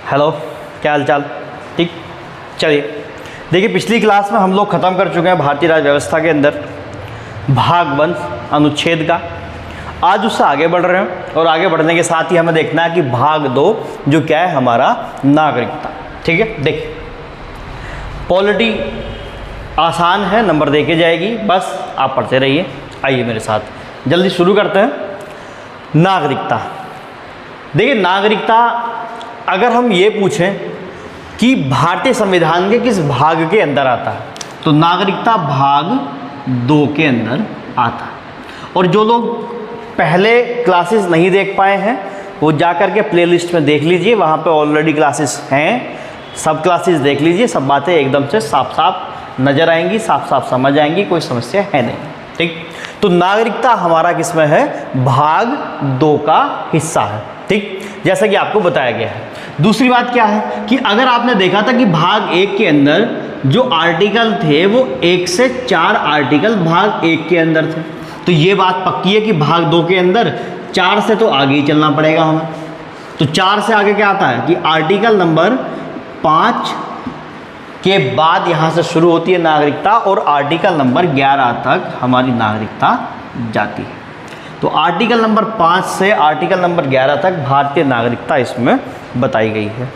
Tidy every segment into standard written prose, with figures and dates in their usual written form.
Hello, क्या हाल चाल? ठीक, चलिए देखिए, पिछली क्लास में हम लोग ख़त्म कर चुके हैं भारतीय राज्य व्यवस्था के अंदर भाग 1 अनुच्छेद का। आज उससे आगे बढ़ रहे हैं और आगे बढ़ने के साथ ही हमें देखना है कि भाग 2 जो क्या है हमारा नागरिकता। ठीक है, देखिए पॉलिटी आसान है, नंबर दे के जाएगी, बस आप पढ़ते रहिए। आइए मेरे साथ जल्दी शुरू करते हैं। नागरिकता, देखिए नागरिकता अगर हम ये पूछें कि भारतीय संविधान के किस भाग के अंदर आता है तो नागरिकता भाग 2 के अंदर आता है। और जो लोग पहले क्लासेस नहीं देख पाए हैं वो जा कर के प्लेलिस्ट में देख लीजिए, वहाँ पे ऑलरेडी क्लासेस हैं, सब क्लासेस देख लीजिए, सब बातें एकदम से साफ साफ नज़र आएंगी, साफ साफ समझ आएंगी, कोई समस्या है नहीं। ठीक, तो नागरिकता हमारा किसमें है? भाग 2 का हिस्सा है। ठीक, जैसा कि आपको बताया गया है। दूसरी बात क्या है कि अगर आपने देखा था कि भाग 1 के अंदर जो आर्टिकल थे वो 1 से 4 आर्टिकल भाग 1 के अंदर थे, तो ये बात पक्की है कि भाग 2 के अंदर 4 से तो आगे ही चलना पड़ेगा हमें। तो 4 से आगे क्या आता है कि आर्टिकल नंबर 5 के बाद यहाँ से शुरू होती है नागरिकता और आर्टिकल नंबर 11 तक हमारी नागरिकता जाती है। तो आर्टिकल नंबर 5 से आर्टिकल नंबर 11 तक भारतीय नागरिकता इसमें बताई गई है।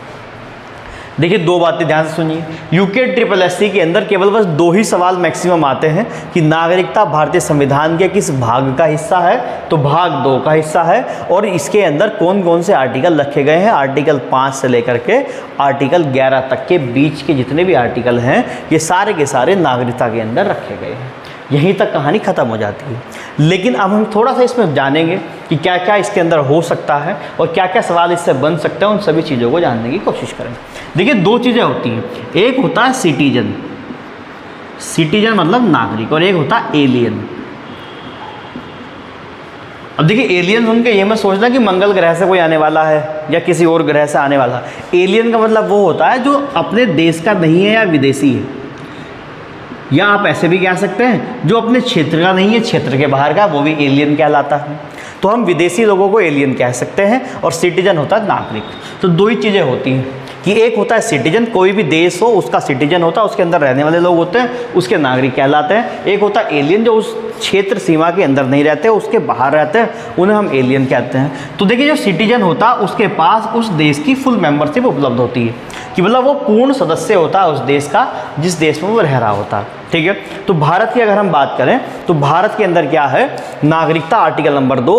देखिए दो बातें ध्यान से सुनिए। यूके SSC के अंदर केवल बस 2 ही सवाल मैक्सिमम आते हैं कि नागरिकता भारतीय संविधान के किस भाग का हिस्सा है, तो भाग 2 का हिस्सा है। और इसके अंदर कौन कौन से आर्टिकल रखे गए हैं, आर्टिकल 5 से लेकर के आर्टिकल 11 तक के बीच के जितने भी आर्टिकल हैं ये सारे के सारे नागरिकता के अंदर रखे गए हैं। यहीं तक कहानी ख़त्म हो जाती है। लेकिन अब हम थोड़ा सा इसमें जानेंगे कि क्या क्या इसके अंदर हो सकता है और क्या क्या सवाल इससे बन सकते हैं, उन सभी चीज़ों को जानने की कोशिश करेंगे। देखिए 2 चीज़ें होती हैं, एक होता है सिटीजन, सिटीजन मतलब नागरिक, और एक होता है एलियन। अब देखिए एलियन सुन के ये मत सोचना कि मंगल ग्रह से कोई आने वाला है या किसी और ग्रह से आने वाला है। एलियन का मतलब वो होता है जो अपने देश का नहीं है या विदेशी है, या आप ऐसे भी कह सकते हैं जो अपने क्षेत्र का नहीं है, क्षेत्र के बाहर का, वो भी एलियन कहलाता है। तो हम विदेशी लोगों को एलियन कह सकते हैं और सिटीजन होता है नागरिक। तो 2 ही चीज़ें होती हैं कि एक होता है सिटीजन, कोई भी देश हो उसका सिटीजन होता है, उसके अंदर रहने वाले लोग होते हैं, उसके नागरिक कहलाते हैं। एक होता है एलियन जो उस क्षेत्र सीमा के अंदर नहीं रहते, उसके बाहर रहते हैं, उन्हें हम एलियन कहते हैं। तो देखिए जो सिटीजन होता है उसके पास उस देश की फुल मेंबरशिप उपलब्ध होती है, कि मतलब वो पूर्ण सदस्य होता है उस देश का जिस देश में वो रह रहा होता है। ठीक है, तो भारत की अगर हम बात करें तो भारत के अंदर क्या है, नागरिकता आर्टिकल नंबर 2,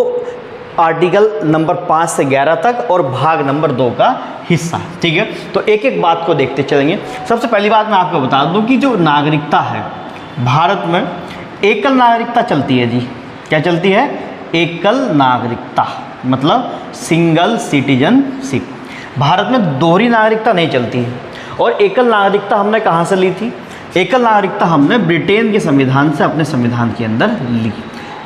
आर्टिकल नंबर 5 से 11 तक और भाग नंबर 2 का हिस्सा। ठीक है, तो एक एक बात को देखते चलेंगे। सबसे पहली बात मैं आपको बता दूं कि जो नागरिकता है भारत में एकल नागरिकता चलती है जी। क्या चलती है? एकल नागरिकता, मतलब सिंगल सिटीजनशिप। भारत में दोहरी नागरिकता नहीं चलती है। और एकल नागरिकता हमने कहाँ से ली थी? एकल नागरिकता हमने ब्रिटेन के संविधान से अपने संविधान के अंदर ली।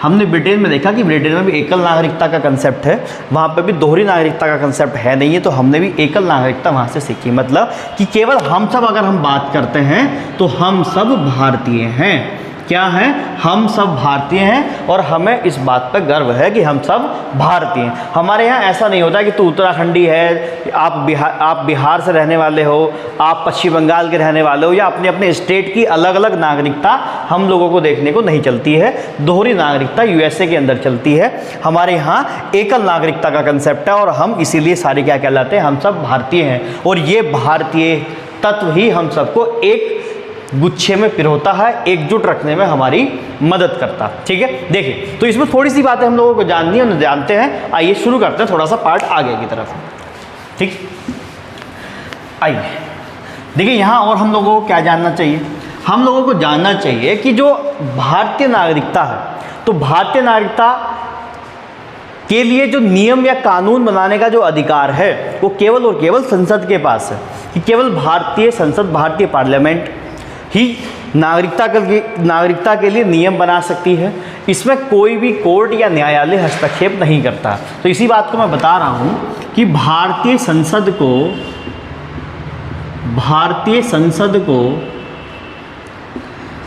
हमने ब्रिटेन में देखा कि ब्रिटेन में भी एकल नागरिकता का कंसेप्ट है, वहाँ पे भी दोहरी नागरिकता का कंसेप्ट है नहीं है, तो हमने भी एकल नागरिकता वहाँ से सीखी। मतलब कि केवल हम सब अगर हम बात करते हैं तो हम सब भारतीय हैं। क्या है? हम सब भारतीय हैं और हमें इस बात पर गर्व है कि हम सब भारतीय हैं। हमारे यहाँ ऐसा नहीं होता कि तू उत्तराखंडी है, आप बिहार से रहने वाले हो, आप पश्चिम बंगाल के रहने वाले हो, या अपने अपने स्टेट की अलग अलग नागरिकता हम लोगों को देखने को नहीं चलती है। दोहरी नागरिकता USA के अंदर चलती है। हमारे यहाँ एकल नागरिकता का कंसेप्ट है और हम इसीलिए सारे क्या कहलाते हैं, हम सब भारतीय हैं। और ये भारतीय तत्व ही हम सबको एक गुच्छे में पिरोता है, एकजुट रखने में हमारी मदद करता है। ठीक है, देखिए तो इसमें थोड़ी सी बातें हम लोगों को जाननी है, जानते हैं। आइए शुरू करते हैं थोड़ा सा पार्ट आगे की तरफ। ठीक, आइए देखिए यहाँ और हम लोगों को क्या जानना चाहिए? हम लोगों को जानना चाहिए कि जो भारतीय नागरिकता है, तो भारतीय नागरिकता के लिए जो नियम या कानून बनाने का जो अधिकार है वो केवल और केवल संसद के पास है। कि केवल भारतीय संसद, भारतीय पार्लियामेंट ही नागरिकता के लिए नियम बना सकती है। इसमें कोई भी कोर्ट या न्यायालय हस्तक्षेप नहीं करता। तो इसी बात को मैं बता रहा हूँ कि भारतीय संसद को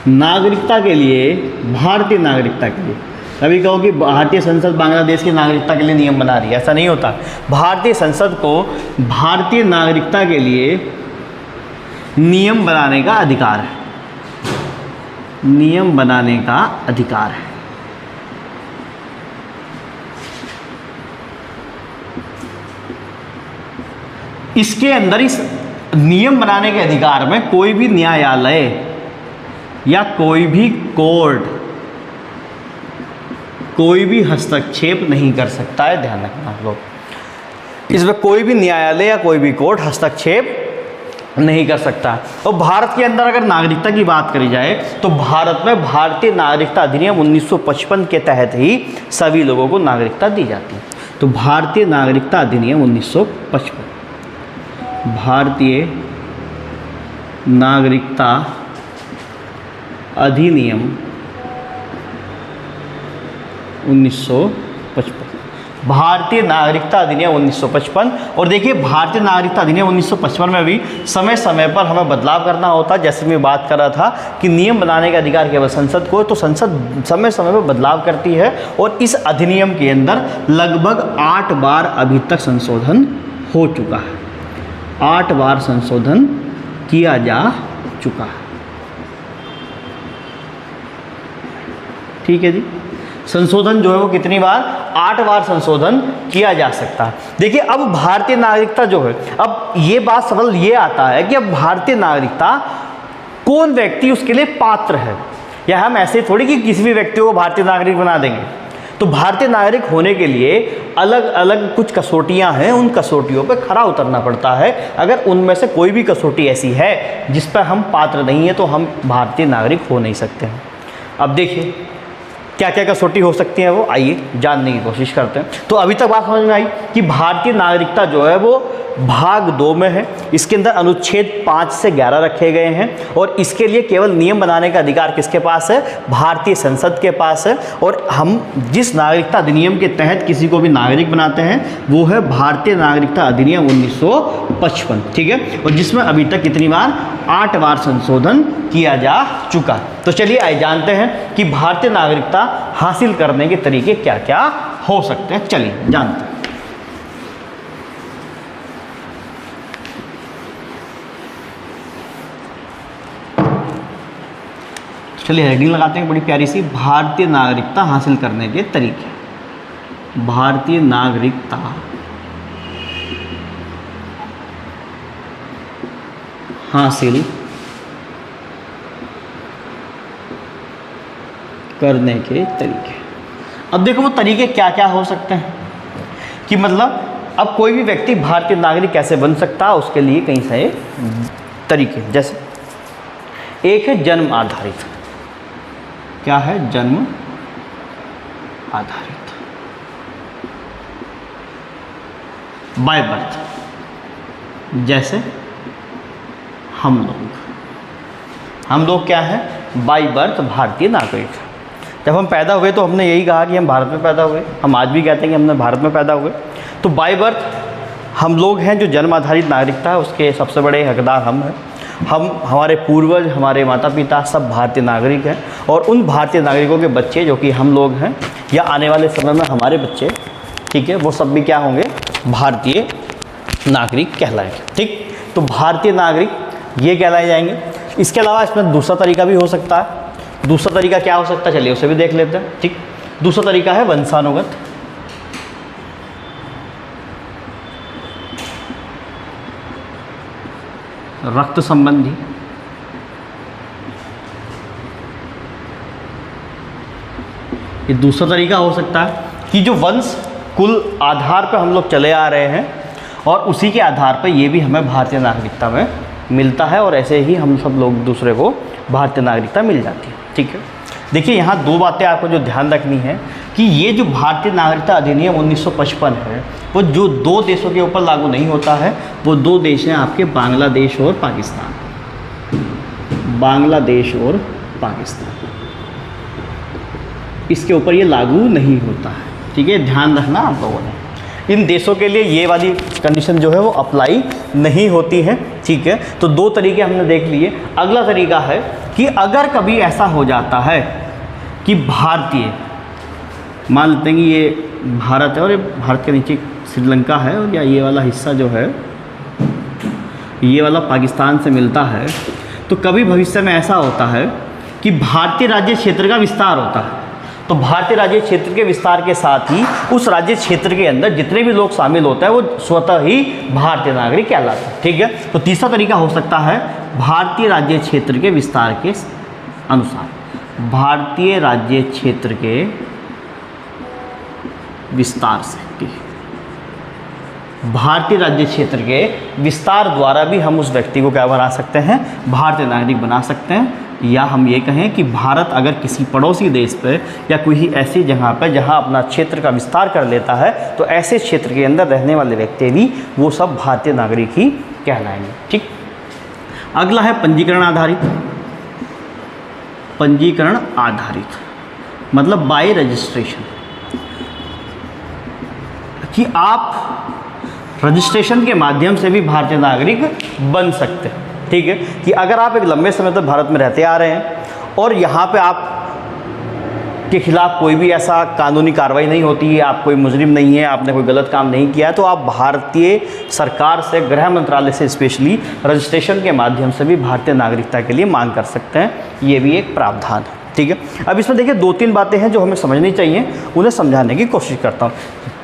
नागरिकता के लिए, भारतीय नागरिकता के लिए अभी कहो कि भारतीय संसद बांग्लादेश की नागरिकता के लिए नियम बना रही है, ऐसा नहीं होता। भारतीय संसद को भारतीय नागरिकता के लिए नियम बनाने का अधिकार है, नियम बनाने का अधिकार है। इसके अंदर इस नियम बनाने के अधिकार में कोई भी न्यायालय या कोई भी कोर्ट कोई भी हस्तक्षेप नहीं कर सकता है, ध्यान रखना आप लोग। इसमें कोई भी न्यायालय या कोई भी कोर्ट हस्तक्षेप नहीं कर सकता। और भारत के अंदर अगर नागरिकता की बात करी जाए तो भारत में भारतीय नागरिकता अधिनियम 1955 के तहत ही सभी लोगों को नागरिकता दी जाती है। तो भारतीय नागरिकता अधिनियम 1955, भारतीय नागरिकता अधिनियम 1955, भारतीय नागरिकता अधिनियम 1955। और देखिए भारतीय नागरिकता अधिनियम 1955 में भी समय समय पर हमें बदलाव करना होता है। जैसे मैं बात कर रहा था कि नियम बनाने का अधिकार केवल संसद को, तो संसद समय समय पर बदलाव करती है। और इस अधिनियम के अंदर लगभग 8 बार अभी तक संशोधन हो चुका है, 8 बार संशोधन किया जा चुका है। ठीक है जी, संशोधन जो है वो कितनी बार, 8 बार संशोधन किया जा सकता है। देखिए अब भारतीय नागरिकता जो है, अब ये बात सवाल ये आता है कि अब भारतीय नागरिकता कौन व्यक्ति उसके लिए पात्र है, या हम ऐसे थोड़ी कि किसी भी व्यक्ति को भारतीय नागरिक बना देंगे। तो भारतीय नागरिक होने के लिए अलग अलग कुछ कसौटियां हैं, उन कसौटियों पर खरा उतरना पड़ता है। अगर उनमें से कोई भी कसौटी ऐसी है जिस पर हम पात्र नहीं है तो हम भारतीय नागरिक हो नहीं सकते हैं। अब देखिए क्या क्या कसौटी हो सकती है, वो आइए जानने की कोशिश करते हैं। तो अभी तक बात समझ में आई कि भारतीय नागरिकता जो है वो भाग 2 में है। इसके अंदर अनुच्छेद 5 से 11 रखे गए हैं और इसके लिए केवल नियम बनाने का अधिकार किसके पास है, भारतीय संसद के पास है। और हम जिस नागरिकता अधिनियम के तहत किसी को भी नागरिक बनाते हैं वो है भारतीय नागरिकता अधिनियम 1955, ठीक है। और जिसमें अभी तक कितनी बार, 8 बार संशोधन किया जा चुका है। तो चलिए आइए जानते हैं कि भारतीय नागरिकता हासिल करने के तरीके क्या क्या हो सकते हैं। चलिए जानते हैं। चलिए हेडिंग लगाते हैं बड़ी प्यारी सी, भारतीय नागरिकता हासिल करने के तरीके। भारतीय नागरिकता हासिल करने के तरीके। अब देखो वो तरीके क्या क्या हो सकते हैं कि मतलब अब कोई भी व्यक्ति भारतीय नागरिक कैसे बन सकता है, उसके लिए कई सारे तरीके। जैसे एक है जन्म आधारित। क्या है, जन्म आधारित, बाय बर्थ। जैसे हम लोग क्या है, बाय बर्थ भारतीय नागरिक। जब हम पैदा हुए तो हमने यही कहा कि हम भारत में पैदा हुए, हम आज भी कहते हैं कि हमने भारत में पैदा हुए। तो बाय बर्थ हम लोग हैं, जो जन्म आधारित नागरिकता है उसके सबसे बड़े हकदार हम हैं। हमारे पूर्वज, हमारे माता पिता सब भारतीय नागरिक हैं और उन भारतीय नागरिकों के बच्चे जो कि हम लोग हैं या आने वाले समय में हमारे बच्चे, ठीक है, वो सब भी क्या होंगे, भारतीय नागरिक कहलाएंगे। ठीक, तो भारतीय नागरिक ये कहलाए जाएंगे। इसके अलावा इसमें दूसरा तरीका भी हो सकता है। दूसरा तरीका क्या हो सकता है, चलिए उसे भी देख लेते हैं। ठीक, दूसरा तरीका है वंशानुगत। रक्त संबंधी, ये दूसरा तरीका हो सकता है कि जो वंश कुल आधार पर हम लोग चले आ रहे हैं और उसी के आधार पर ये भी हमें भारतीय नागरिकता में मिलता है और ऐसे ही हम सब लोग दूसरे को भारतीय नागरिकता मिल जाती है। ठीक है, देखिए यहाँ दो बातें आपको जो ध्यान रखनी है कि ये जो भारतीय नागरिकता अधिनियम 1955 है वो जो दो देशों के ऊपर लागू नहीं होता है, वो दो देश हैं आपके बांग्लादेश और पाकिस्तान। बांग्लादेश और पाकिस्तान, इसके ऊपर ये लागू नहीं होता है। ठीक है, ध्यान रखना आप लोगों ने, इन देशों के लिए ये वाली कंडीशन जो है वो अप्लाई नहीं होती है। ठीक है, तो दो तरीके हमने देख लिए। अगला तरीका है कि अगर कभी ऐसा हो जाता है कि भारतीय मान लेते हैं कि ये भारत है और ये भारत के नीचे श्रीलंका है, और या ये वाला हिस्सा जो है ये वाला पाकिस्तान से मिलता है, तो कभी भविष्य में ऐसा होता है कि भारतीय राज्य क्षेत्र का विस्तार होता है। तो भारतीय राज्य क्षेत्र के विस्तार के साथ ही उस राज्य क्षेत्र के अंदर जितने भी लोग शामिल होते हैं वो स्वतः ही भारतीय नागरिक कहलाते हैं। ठीक है, तो तीसरा तरीका हो सकता है भारतीय राज्य क्षेत्र के विस्तार के अनुसार, भारतीय राज्य क्षेत्र के विस्तार से, भारतीय राज्य क्षेत्र के विस्तार द्वारा भी हम उस व्यक्ति को क्या बना सकते हैं, भारतीय नागरिक बना सकते हैं। या हम ये कहें कि भारत अगर किसी पड़ोसी देश पर या कोई ऐसी जगह पर जहां अपना क्षेत्र का विस्तार कर लेता है तो ऐसे क्षेत्र के अंदर रहने वाले व्यक्ति भी वो सब भारतीय नागरिक ही कहलाएंगे। ठीक, अगला है पंजीकरण आधारित। पंजीकरण आधारित मतलब बाय रजिस्ट्रेशन, कि आप रजिस्ट्रेशन के माध्यम से भी भारतीय नागरिक बन सकते हैं। ठीक है, कि अगर आप एक लंबे समय तक भारत में रहते आ रहे हैं और यहाँ पे आप के खिलाफ कोई भी ऐसा कानूनी कार्रवाई नहीं होती है, आप कोई मुजरिम नहीं है, आपने कोई गलत काम नहीं किया, तो आप भारतीय सरकार से, गृह मंत्रालय से स्पेशली रजिस्ट्रेशन के माध्यम से भी भारतीय नागरिकता के लिए मांग कर सकते हैं। ये भी एक प्रावधान है। ठीक है, अब इसमें देखिए 2-3 बातें हैं जो हमें समझनी चाहिए, उन्हें समझाने की कोशिश करता हूँ।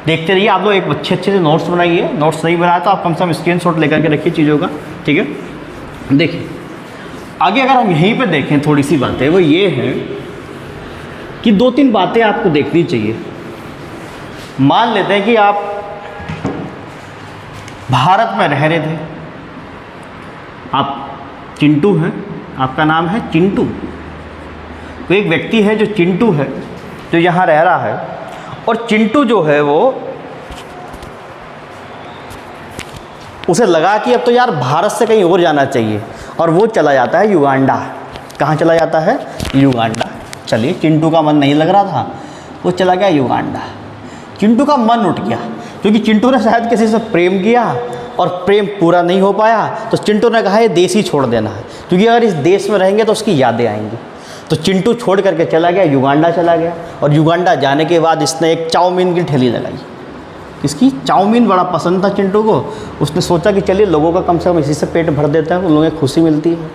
देखते रहिए आप लोग, एक अच्छे से नोट्स बनाइए, नोट्स नहीं बनाया तो आप कम से कम स्क्रीनशॉट लेकर के रखिए चीज़ों का। ठीक है, देखिए आगे अगर हम यहीं पे देखें थोड़ी सी बातें, वो ये है कि 2-3 बातें आपको देखनी चाहिए। मान लेते हैं कि आप भारत में रह रहे थे, आप चिंटू हैं, आपका नाम है चिंटू, तो एक व्यक्ति है जो चिंटू है जो यहाँ रह रहा है, और चिंटू जो है वो उसे लगा कि अब तो यार भारत से कहीं और जाना चाहिए, और वो चला जाता है युगांडा। कहाँ चला जाता है? युगांडा। चलिए, चिंटू का मन नहीं लग रहा था, वो चला गया युगांडा। चिंटू का मन उठ गया क्योंकि चिंटू ने शायद किसी से प्रेम किया और प्रेम पूरा नहीं हो पाया, तो चिंटू ने कहा ये देश ही छोड़ देना है, क्योंकि अगर इस देश में रहेंगे तो उसकी यादें आएंगी। तो चिंटू छोड़ करके चला गया, युगांडा चला गया, और युगांडा जाने के बाद इसने एक चाउमीन की ठेली लगाई। इसकी चाउमीन बड़ा पसंद था चिंटू को, उसने सोचा कि चलिए लोगों का कम से कम इसी से पेट भर देता है, उन लोगों को खुशी मिलती है।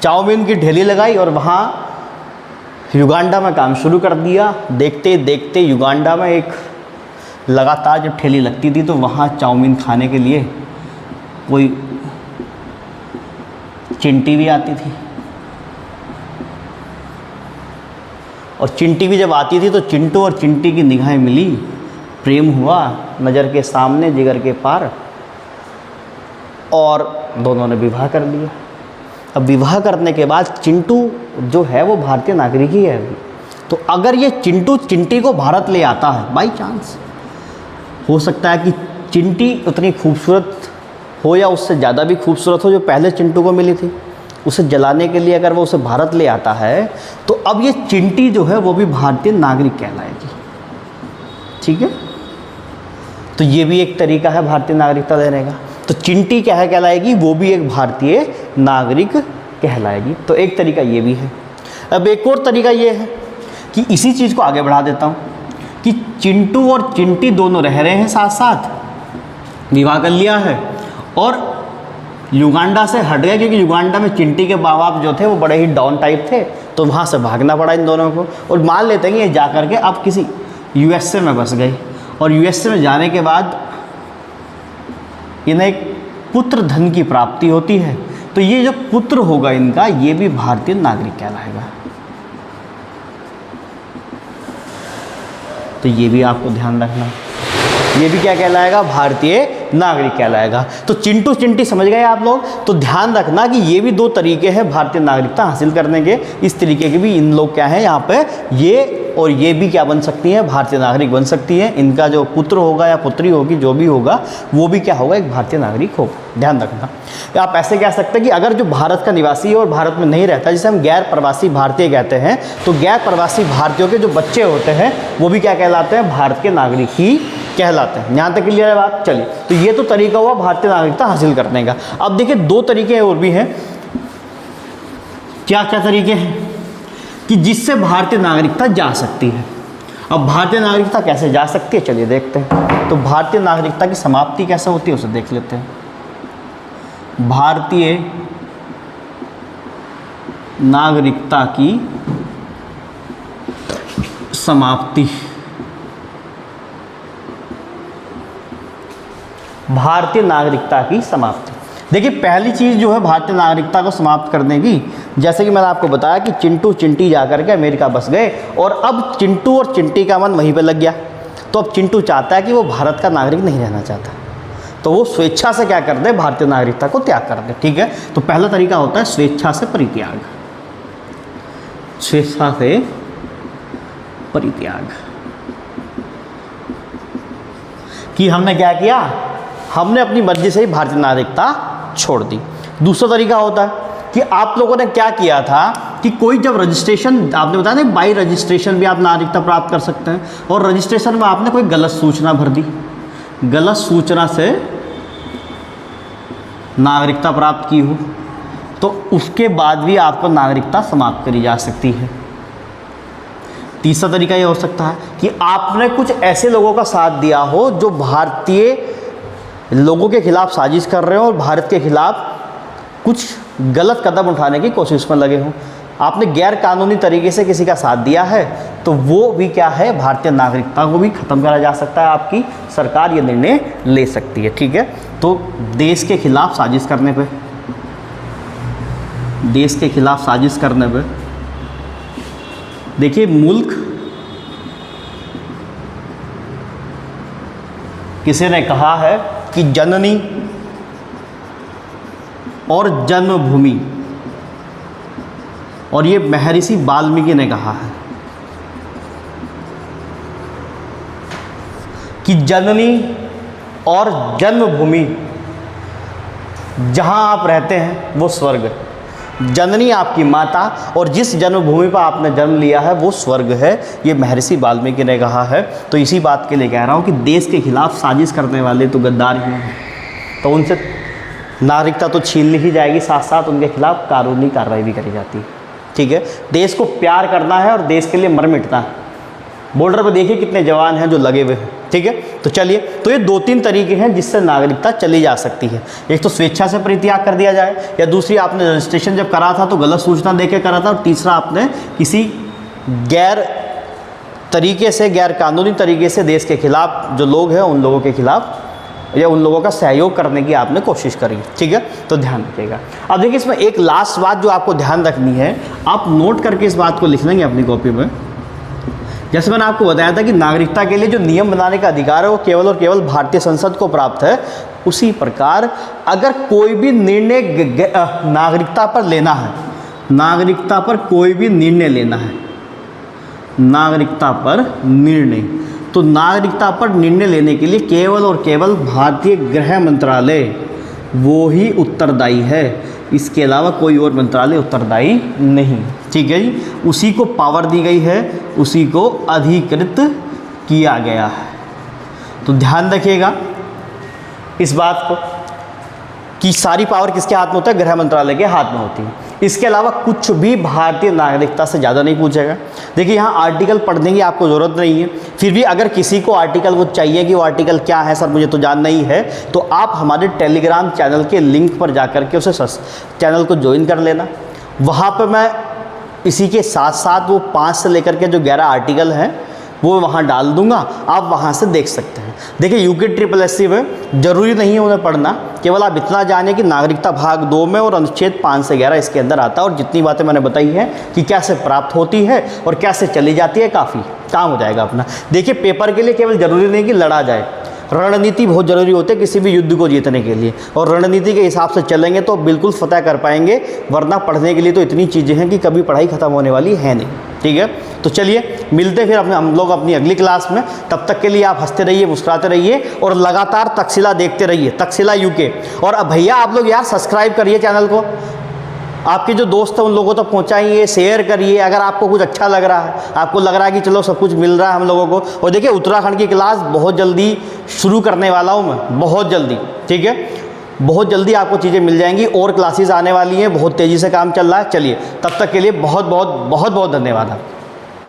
चाउमीन की ठेली लगाई और वहाँ युगांडा में काम शुरू कर दिया। देखते देखते युगांडा में एक लगातार जब ठेली लगती थी तो वहाँ चाउमीन खाने के लिए कोई चिंटी भी आती थी, और चिंटी भी जब आती थी तो चिंटू और चिंटी की निगाहें मिली, प्रेम हुआ नज़र के सामने जिगर के पार, और दोनों ने विवाह कर लिया। अब विवाह करने के बाद चिंटू जो है वो भारतीय नागरिक ही है। तो अगर ये चिंटू चिंटी को भारत ले आता है, बाई चांस हो सकता है कि चिंटी उतनी खूबसूरत हो या उससे ज़्यादा भी खूबसूरत हो जो पहले चिंटू को मिली थी, उसे जलाने के लिए अगर वो उसे भारत ले आता है तो अब ये चिंटी जो है वो भी भारतीय नागरिक कहलाएगी। ठीक है, तो ये भी एक तरीका है भारतीय नागरिकता देने का। तो चिंटी क्या है कहलाएगी, वो भी एक भारतीय नागरिक कहलाएगी। तो एक तरीका ये भी है। अब एक और तरीका ये है कि इसी चीज़ को आगे बढ़ा देता हूँ कि चिंटू और चिंटी दोनों रह रहे हैं साथ साथ, विवाह कर लिया है और युगांडा से हट गए, क्योंकि युगांडा में चिंटी के माँ बाप जो थे वो बड़े ही डाउन टाइप थे, तो वहाँ से भागना पड़ा इन दोनों को। और मान लेते हैं कि ये जा कर के अब किसी यूएसए में बस गए, और यूएसए में जाने के बाद इन्हें एक पुत्र धन की प्राप्ति होती है। तो ये जो पुत्र होगा इनका, ये भी भारतीय नागरिक कहलाएगा। तो ये भी आपको ध्यान रखना, ये भी क्या कहलाएगा, भारतीय नागरिक कहलाएगा। तो चिंटू चिंटी समझ गए आप लोग। तो ध्यान रखना कि ये भी 2 तरीके हैं भारतीय नागरिकता हासिल करने के। इस तरीके के भी इन लोग क्या हैं यहाँ पे, ये और ये भी क्या बन सकती हैं, भारतीय नागरिक बन सकती हैं। इनका जो पुत्र होगा या पुत्री होगी, जो भी होगा वो भी क्या होगा, एक भारतीय नागरिक होगा। ध्यान रखना। आप ऐसे कह सकते हैं कि अगर जो भारत का निवासी है और भारत में नहीं रहता, जिसे हम गैर प्रवासी भारतीय कहते हैं, तो गैर प्रवासी भारतीयों के जो बच्चे होते हैं वो भी क्या कहलाते हैं, भारत के नागरिक ही कहलाते हैं। यहाँ तक क्लियर है बात। चलिए, तो ये तो तरीका हुआ भारतीय नागरिकता हासिल करने का। अब देखिए 2 तरीके और भी हैं। क्या क्या तरीके हैं कि जिससे भारतीय नागरिकता जा सकती है। अब भारतीय नागरिकता कैसे जा सकती है, चलिए देखते हैं। तो भारतीय नागरिकता की समाप्ति कैसे होती है उसे देख लेते हैं। भारतीय नागरिकता की समाप्ति, भारतीय नागरिकता की समाप्ति। देखिए पहली चीज़ जो है भारतीय नागरिकता को समाप्त करने की, जैसे कि मैंने आपको बताया कि चिंटू चिंटी जाकर के अमेरिका बस गए और अब चिंटू और चिंटी का मन वहीं पे लग गया। तो अब चिंटू चाहता है कि वो भारत का नागरिक नहीं रहना चाहता, तो वो स्वेच्छा से क्या कर दे, भारतीय नागरिकता को त्याग कर दे। ठीक है, तो पहला तरीका होता है स्वेच्छा से परित्याग, स्वेच्छा से परित्याग। कि हमने क्या किया, हमने अपनी मर्जी से ही भारतीय नागरिकता छोड़ दी। दूसरा तरीका होता है कि आप लोगों ने क्या किया था कि कोई जब रजिस्ट्रेशन, आपने बताया ना बाई रजिस्ट्रेशन भी आप नागरिकता प्राप्त कर सकते हैं, और रजिस्ट्रेशन में आपने कोई गलत सूचना भर दी, गलत सूचना से नागरिकता प्राप्त की हो, तो उसके बाद भी आपको नागरिकता समाप्त करी जा सकती है। तीसरा तरीका ये हो सकता है कि आपने कुछ ऐसे लोगों का साथ दिया हो जो भारतीय लोगों के खिलाफ साजिश कर रहे हो और भारत के खिलाफ कुछ गलत कदम उठाने की कोशिश में लगे हों, आपने गैर कानूनी तरीके से किसी का साथ दिया है, तो वो भी क्या है, भारतीय नागरिकता को भी ख़त्म करा जा सकता है। आपकी सरकार ये निर्णय ले सकती है। ठीक है, तो देश के खिलाफ साजिश करने पे, देश के खिलाफ साजिश करने पे, देखिए मुल्क किसी ने कहा है कि जननी और जन्मभूमि, और ये महर्षि वाल्मीकि ने कहा है कि जननी और जन्मभूमि, जहां आप रहते हैं वो स्वर्ग है। जननी आपकी माता और जिस जन्मभूमि पर आपने जन्म लिया है वो स्वर्ग है, ये महर्षि वाल्मीकि ने कहा है। तो इसी बात के लिए कह रहा हूँ कि देश के खिलाफ साजिश करने वाले तो गद्दार ही हैं, तो उनसे नागरिकता तो छीन ली ही जाएगी, साथ साथ उनके खिलाफ कानूनी कार्रवाई भी करी जाती है। ठीक है, देश को प्यार करना है और देश के लिए मर मिटना है। बॉर्डर पर देखिए कितने जवान हैं जो लगे हुए हैं। ठीक है, तो चलिए, तो ये 2-3 तरीके हैं जिससे नागरिकता चली जा सकती है। एक तो स्वेच्छा से परित्याग कर दिया जाए, या दूसरी आपने रजिस्ट्रेशन जब करा था तो गलत सूचना देके करा था, और तीसरा आपने किसी गैर तरीके से, गैर कानूनी तरीके से देश के खिलाफ जो लोग हैं उन लोगों के खिलाफ या उन लोगों का सहयोग करने की आपने कोशिश करी। ठीक है, तो ध्यान रखिएगा। अब देखिए इसमें एक लास्ट बात जो आपको ध्यान रखनी है, आप नोट करके इस बात को लिख लेंगे अपनी कॉपी में। जैसे मैंने आपको बताया था कि नागरिकता के लिए जो नियम बनाने का अधिकार है वो केवल और केवल भारतीय संसद को प्राप्त है, उसी प्रकार अगर कोई भी निर्णय नागरिकता पर लेना है, नागरिकता पर कोई भी निर्णय लेना है, नागरिकता पर निर्णय, तो नागरिकता पर निर्णय लेने के लिए केवल और केवल भारतीय गृह मंत्रालय वो ही उत्तरदायी है, इसके अलावा कोई और मंत्रालय उत्तरदायी नहीं। ठीक है जी, उसी को पावर दी गई है, उसी को अधिकृत किया गया है। तो ध्यान रखिएगा इस बात को कि सारी पावर किसके हाथ में होता है, गृह मंत्रालय के हाथ में होती है। इसके अलावा कुछ भी भारतीय नागरिकता से ज़्यादा नहीं पूछेगा। देखिए यहाँ आर्टिकल पढ़ने की आपको ज़रूरत नहीं है, फिर भी अगर किसी को आर्टिकल वो चाहिए कि वो आर्टिकल क्या है सर मुझे तो जानना ही है, तो आप हमारे टेलीग्राम चैनल के लिंक पर जाकर के उसे चैनल को ज्वाइन कर लेना। वहाँ पर मैं इसी के साथ साथ वो 5 से लेकर के जो 11 आर्टिकल हैं वो वहाँ डाल दूंगा, आप वहाँ से देख सकते हैं। देखिए यूके SSSC में ज़रूरी नहीं है उन्हें पढ़ना, केवल आप इतना जाने कि नागरिकता भाग 2 में और अनुच्छेद 5 से 11 इसके अंदर आता है, और जितनी बातें मैंने बताई हैं कि कैसे प्राप्त होती है और कैसे चली जाती है, काफ़ी काम हो जाएगा अपना। देखिए पेपर के लिए केवल ज़रूरी नहीं कि लड़ा जाए, रणनीति बहुत ज़रूरी होती है किसी भी युद्ध को जीतने के लिए, और रणनीति के हिसाब से चलेंगे तो बिल्कुल फतह कर पाएंगे, वरना पढ़ने के लिए तो इतनी चीज़ें हैं कि कभी पढ़ाई ख़त्म होने वाली है नहीं। ठीक है, तो चलिए मिलते हैं फिर हम लोग अपनी अगली क्लास में। तब तक के लिए आप हंसते रहिए, मुस्कुराते रहिए और लगातार तक्षशिला देखते रहिए, तक्षशिला यूके। और अब भैया आप लोग यार सब्सक्राइब करिए चैनल को, आपके जो दोस्त हैं उन लोगों तक पहुंचाइए, शेयर करिए। अगर आपको कुछ अच्छा लग रहा है, आपको लग रहा है कि चलो सब कुछ मिल रहा है हम लोगों को। और देखिए उत्तराखंड की क्लास बहुत जल्दी शुरू करने वाला हूं मैं, बहुत जल्दी। ठीक है, बहुत जल्दी आपको चीज़ें मिल जाएंगी और क्लासेस आने वाली हैं, बहुत तेज़ी से काम चल रहा है। चलिए तब तक के लिए बहुत बहुत बहुत बहुत धन्यवाद।